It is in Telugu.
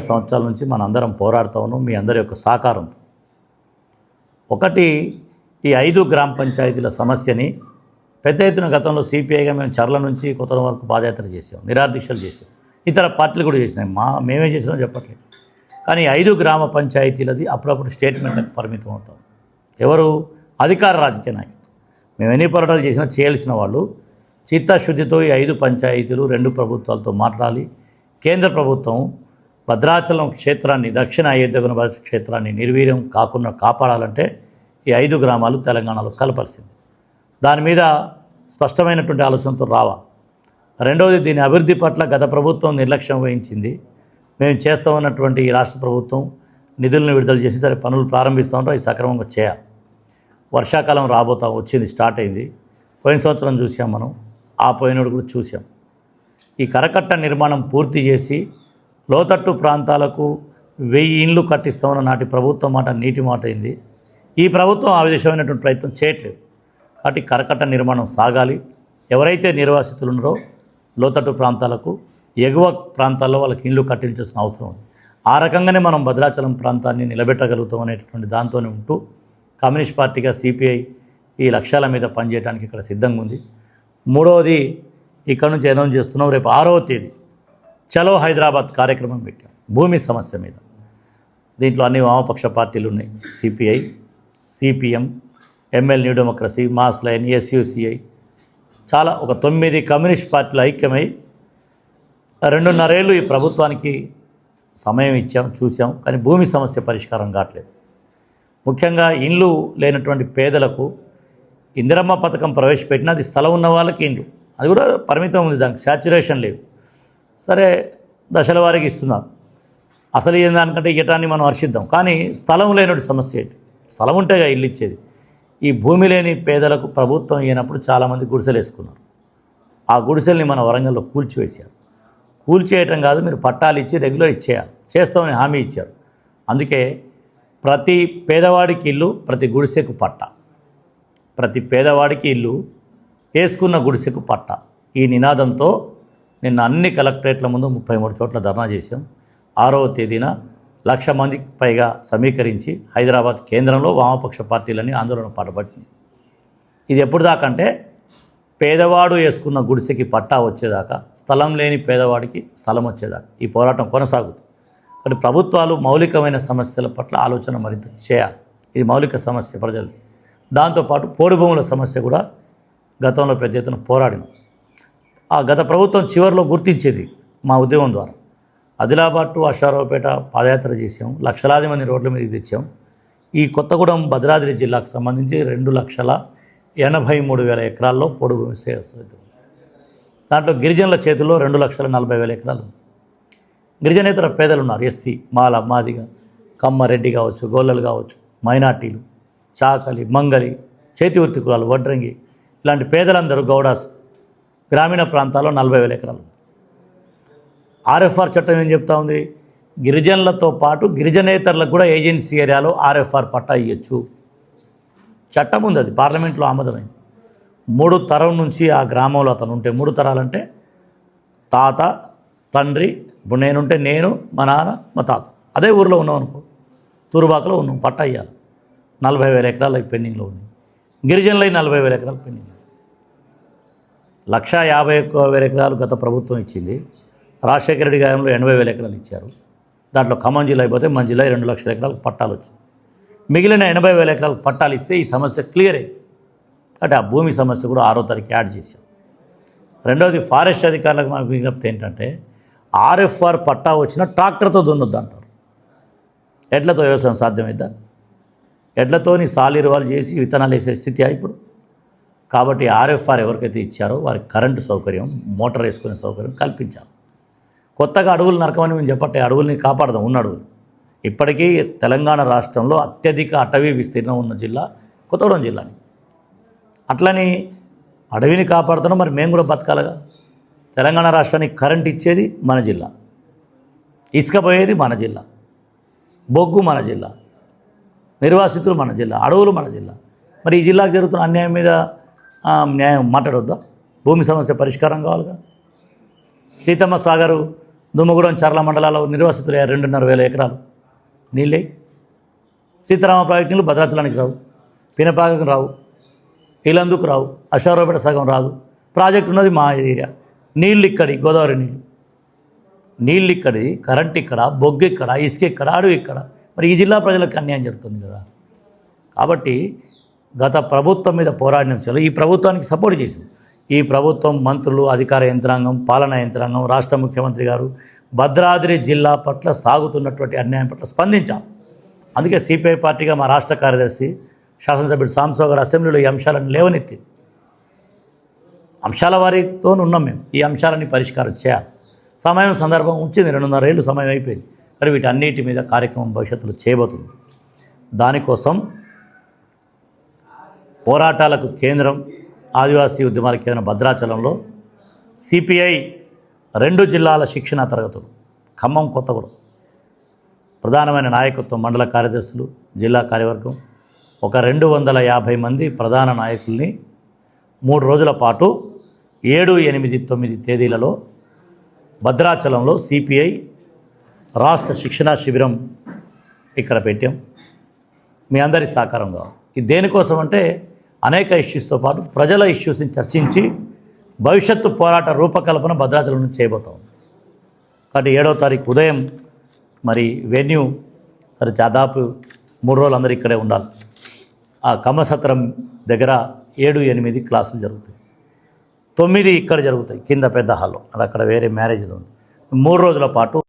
సంవత్సరాల నుంచి మనందరం పోరాడుతూ ఉన్నాం మీ అందరి యొక్క సహకారంతో. ఒకటి, ఈ 5 గ్రామ పంచాయతీల సమస్యని పెద్ద ఎత్తున గతంలో సిపిఐగా మేము చర్ల నుంచి కొత్తగూడెం వరకు పాదయాత్ర చేసాం, నిరాదీక్షలు చేసాం, ఇతర పార్టీలు కూడా చేసినాయి. మేమే చేసినాం చెప్పట్లేదు. కానీ 5 గ్రామ పంచాయతీలది అప్పుడప్పుడు స్టేట్మెంట్లకు పరిమితం అవుతాం. ఎవరు? అధికార రాజకీయ నాయకులు. మేము ఎన్ని పోరాటాలు చేసినా చేయాల్సిన వాళ్ళు చిత్తశుద్ధితో ఈ 5 పంచాయతీలు 2 ప్రభుత్వాలతో మాట్లాడాలి. కేంద్ర ప్రభుత్వం భద్రాచలం క్షేత్రాన్ని, దక్షిణ అయోధ్యగుణ క్షేత్రాన్ని నిర్వీర్యం కాకుండా కాపాడాలంటే ఈ 5 గ్రామాలు తెలంగాణలో కలపాల్సింది. దాని మీద స్పష్టమైనటువంటి ఆలోచనతో రావాలి. రెండవది, దీని అభివృద్ధి పట్ల గత ప్రభుత్వం నిర్లక్ష్యం వహించింది. మేము చేస్తామన్నటువంటి ఈ రాష్ట్ర ప్రభుత్వం నిధులను విడుదల చేసి సరే పనులు ప్రారంభిస్తూ ఉంటాం, అవి సక్రమంగా చేయాలి. వర్షాకాలం వచ్చింది, స్టార్ట్ అయింది. పోయిన సంవత్సరం చూసాం మనం, ఆ పోయినోడు కూడా చూసాం. ఈ కరకట్ట నిర్మాణం పూర్తి చేసి లోతట్టు ప్రాంతాలకు 1000 ఇండ్లు కట్టిస్తామన్న నాటి ప్రభుత్వం మాట నీటి మాట అయింది. ఈ ప్రభుత్వం ఆ విధమైనటువంటి ప్రయత్నం చేయట్లేదు. కాబట్టి కరకట్ట నిర్మాణం సాగాలి. ఎవరైతే నిర్వాసితులు ఉన్నారో లోతట్టు ప్రాంతాలకు, ఎగువ ప్రాంతాల్లో వాళ్ళకి ఇండ్లు కట్టించాల్సిన అవసరం ఉంది. ఆ రకంగానే మనం భద్రాచలం ప్రాంతాన్ని నిలబెట్టగలుగుతాం అనేటటువంటి దాంతోనే ఉంటూ కమ్యూనిస్ట్ పార్టీగా సిపిఐ ఈ లక్ష్యాల మీద పనిచేయడానికి ఇక్కడ సిద్ధంగా ఉంది. మూడవది, ఇక్కడ నుంచి అనౌన్స్ చేస్తున్నాం, రేపు 6వ తేదీ చలో హైదరాబాద్ కార్యక్రమం పెట్టాం భూమి సమస్య మీద. దీంట్లో అన్ని వామపక్ష పార్టీలు ఉన్నాయి, CPI, CPM, ML new democracy, mass line, SUCI, చాలా ఒక 9 కమ్యూనిస్ట్ పార్టీలు ఐక్యమై 2.5 ఏళ్ళు ఈ ప్రభుత్వానికి సమయం ఇచ్చాం, చూసాం. కానీ భూమి సమస్య పరిష్కారం కావట్లేదు. ముఖ్యంగా ఇండ్లు లేనటువంటి పేదలకు ఇందిరమ్మ పథకం ప్రవేశపెట్టిన, అది స్థలం ఉన్న వాళ్ళకి ఇండ్లు, అది కూడా పరిమితం ఉంది, దానికి శాచ్యురేషన్ లేదు. సరే దశల వారికి ఇస్తున్నారు. అసలు ఏం దానికంటే ఇవ్వటాన్ని మనం హర్షిద్దాం. కానీ స్థలం లేనటువంటి సమస్య ఏంటి? స్థలం ఉంటేగా ఇల్లు ఇచ్చేది. ఈ భూమి లేని పేదలకు ప్రభుత్వం అయినప్పుడు చాలామంది గుడిసెలు వేసుకున్నారు. ఆ గుడిసెల్ని మన వరంగల్లో కూల్చివేశారు. కూల్చేయటం కాదు, మీరు పట్టాలు ఇచ్చి రెగ్యులర్ ఇచ్చేయాలి, చేస్తామని హామీ ఇచ్చారు. అందుకే ప్రతి పేదవాడికి ఇల్లు, ప్రతి గుడిసెకు పట్ట, ప్రతి పేదవాడికి ఇల్లు, వేసుకున్న గుడిసెకు పట్ట, ఈ నినాదంతో నిన్న అన్ని కలెక్టరేట్ల ముందు 33 చోట్ల ధర్నా చేశాం. 6వ తేదీన 1,00,000 మందికి పైగా సమీకరించి హైదరాబాద్ కేంద్రంలో వామపక్ష పార్టీలని ఆందోళన పాటుపట్టింది. ఇది ఎప్పుడు దాకా అంటే పేదవాడు వేసుకున్న గుడిసెకి పట్టా వచ్చేదాకా, స్థలం లేని పేదవాడికి స్థలం వచ్చేదాకా ఈ పోరాటం కొనసాగుతుంది. కానీ ప్రభుత్వాలు మౌలికమైన సమస్యల పట్ల ఆలోచన మరింత చేయాలి. ఇది మౌలిక సమస్య ప్రజలు. దాంతోపాటు పోడు భూముల సమస్య కూడా గతంలో పెద్ద ఎత్తున పోరాడినాం. ఆ గత ప్రభుత్వం చివరిలో గుర్తించేది మా ఉద్యమం ద్వారా. ఆదిలాబాద్ టు అశ్వారావుపేట పాదయాత్ర చేసాం, లక్షలాది మంది రోడ్ల మీదకి తెచ్చాం. ఈ కొత్తగూడెం భద్రాద్రి జిల్లాకు సంబంధించి 2,83,000 ఎకరాల్లో పోడు భూమి సేవ. దాంట్లో గిరిజనుల చేతుల్లో 2,40,000 ఎకరాలు. గిరిజనేతర పేదలు ఉన్నారు, ఎస్సీ, మాల, మాదిగ, కమ్మ, రెడ్డి కావచ్చు, గోళ్ళలు కావచ్చు, మైనార్టీలు, చాకలి, మంగలి, చేతి వృత్తి కులాలు, వడ్రంగి, ఇలాంటి పేదలందరూ గౌడాస్. గ్రామీణ ప్రాంతాల్లో 40,000 ఎకరాలు. ఆర్ఎఫ్ఆర్ చట్టం ఏం చెప్తా ఉంది? గిరిజనులతో పాటు గిరిజనేతరులకు కూడా ఏజెన్సీ ఏరియాలో ఆర్ఎఫ్ఆర్ పట్టా ఇవ్వచ్చు. చట్టం ఉంది, అది పార్లమెంట్లో ఆమోదమైంది. 3 తరం నుంచి ఆ గ్రామంలో అతను ఉంటే, 3 తరాలంటే తాత, తండ్రి, ఇప్పుడు నేనుంటే నేను, మా నాన్న, మా తాత అదే ఊరిలో ఉన్నాం అనుకో, తూరుబాకలో ఉన్నాం, పట్టా ఇవ్వాలి. 40,000 ఎకరాలు పెండింగ్లో ఉంది. గిరిజనులై 40,000 ఎకరాలు పెండింగ్. 1,51,000 ఎకరాలు గత ప్రభుత్వం ఇచ్చింది. రాజశేఖర రెడ్డి గాయంలో 80,000 ఎకరాలు ఇచ్చారు. దాంట్లో ఖమ్మం జిల్లా అయిపోతే మన జిల్లా 2 లక్షల ఎకరాలకు పట్టాలు వచ్చింది. మిగిలిన 80,000 ఎకరాలకు పట్టాలు ఇస్తే ఈ సమస్య క్లియర్ అయింది. కాబట్టి ఆ భూమి సమస్య కూడా 6వ తారీఖు యాడ్ చేశాం. రెండవది, ఫారెస్ట్ అధికారులకు మాకు విజ్ఞప్తి ఏంటంటే, ఆర్ఎఫ్ఆర్ పట్టా వచ్చిన ట్రాక్టర్తో దున్నొద్దు అంటారు. ఎడ్లతో వ్యవసాయం సాధ్యమైద్దా? ఎడ్లతోని సాలిరువాలు చేసి విత్తనాలు వేసే స్థితి ఇప్పుడు. కాబట్టి ఆర్ఎఫ్ఆర్ ఎవరికైతే ఇచ్చారో వారికి కరెంటు సౌకర్యం, మోటార్ వేసుకునే సౌకర్యం కల్పించాలి. కొత్తగా అడవులు నరకమని మేము చెప్పట్టే, అడవుల్ని కాపాడదాం, ఉన్న అడవులు. ఇప్పటికీ తెలంగాణ రాష్ట్రంలో అత్యధిక అటవీ విస్తీర్ణం ఉన్న జిల్లా కొత్తగూడెం జిల్లాని. అట్లని అడవిని కాపాడుతున్నాం, మరి మేము కూడా బతకాలగా. తెలంగాణ రాష్ట్రానికి కరెంట్ ఇచ్చేది మన జిల్లా, ఇసుక పోయేది మన జిల్లా, బొగ్గు మన జిల్లా, నిర్వాసితులు మన జిల్లా, అడవులు మన జిల్లా. మరి ఈ జిల్లాకు జరుగుతున్న అన్యాయం మీద న్యాయం మాట్లాడొద్దా? భూమి సమస్య పరిష్కారం కావాలిగా. సీతమ్మ సాగరు దుమ్మగూడెం చర్ల మండలాల్లో నిర్వసితులు 2,500 ఎకరాలు నీళ్ళే. సీతారామ ప్రాజెక్టు నీళ్ళు భద్రాచలానికి రావు, పినపాకకు రావు, ఇలందుకు రావు, అశ్వారావుపేట సగం రాదు. ప్రాజెక్టు ఉన్నది మా ఏరియా. నీళ్ళు ఇక్కడి గోదావరి నీళ్ళు ఇక్కడి, కరెంట్ ఇక్కడ, బొగ్గు ఇక్కడ, ఇసుక ఇక్కడ, అడవి ఇక్కడ. మరి ఈ జిల్లా ప్రజలకు అన్యాయం జరుగుతుంది కదా. కాబట్టి గత ప్రభుత్వం మీద పోరాడిన చలో ఈ ప్రభుత్వానికి సపోర్ట్ చేసింది. ఈ ప్రభుత్వం, మంత్రులు, అధికార యంత్రాంగం, పాలనా యంత్రాంగం, రాష్ట్ర ముఖ్యమంత్రి గారు భద్రాద్రి జిల్లా పట్ల సాగుతున్నటువంటి అన్యాయం పట్ల స్పందించాం. అందుకే సిపిఐ పార్టీగా మా రాష్ట్ర కార్యదర్శి శాసనసభ్యుడు సాంబశివరావు గారు అసెంబ్లీలో ఈ అంశాలను లేవనెత్తి అంశాల వారితో ఉన్నాం మేము. ఈ అంశాలని పరిష్కారం చేయాలి. సమయం సందర్భం ఉంచింది, 2.5 ఏళ్ళు సమయం అయిపోయింది. మరి వీటన్నిటి మీద కార్యక్రమం భవిష్యత్తులో చేయబోతుంది. దానికోసం పోరాటాలకు కేంద్రం, ఆదివాసీ ఉద్యమాల కేంద్రం భద్రాచలంలో సిపిఐ 2 జిల్లాల శిక్షణా తరగతులు, ఖమ్మం, కొత్తగూడెం ప్రధానమైన నాయకత్వం, మండల కార్యదర్శులు, జిల్లా కార్యవర్గం ఒక 250 మంది ప్రధాన నాయకుల్ని 3 రోజుల పాటు 7, 8, 9 తేదీలలో భద్రాచలంలో సిపిఐ రాష్ట్ర శిక్షణా శిబిరం ఇక్కడ పెట్టాం. మీ అందరి సహకారం కావాలి. ఇది దేనికోసం అంటే అనేక ఇష్యూస్తో పాటు ప్రజల ఇష్యూస్ని చర్చించి భవిష్యత్తు పోరాట రూపకల్పన భద్రాచలం నుంచి చేయబోతాం. కాబట్టి 7వ తారీఖు ఉదయం మరి వెన్యూ మరి దాదాపు 3 రోజులు అందరూ ఇక్కడే ఉండాలి. ఆ కమ్మసత్రం దగ్గర 7, 8 క్లాసులు జరుగుతాయి. 9 ఇక్కడ జరుగుతాయి కింద పెద్ద హాల్లో. అక్కడ వేరే మ్యారేజ్ ఉంది. 3 రోజుల పాటు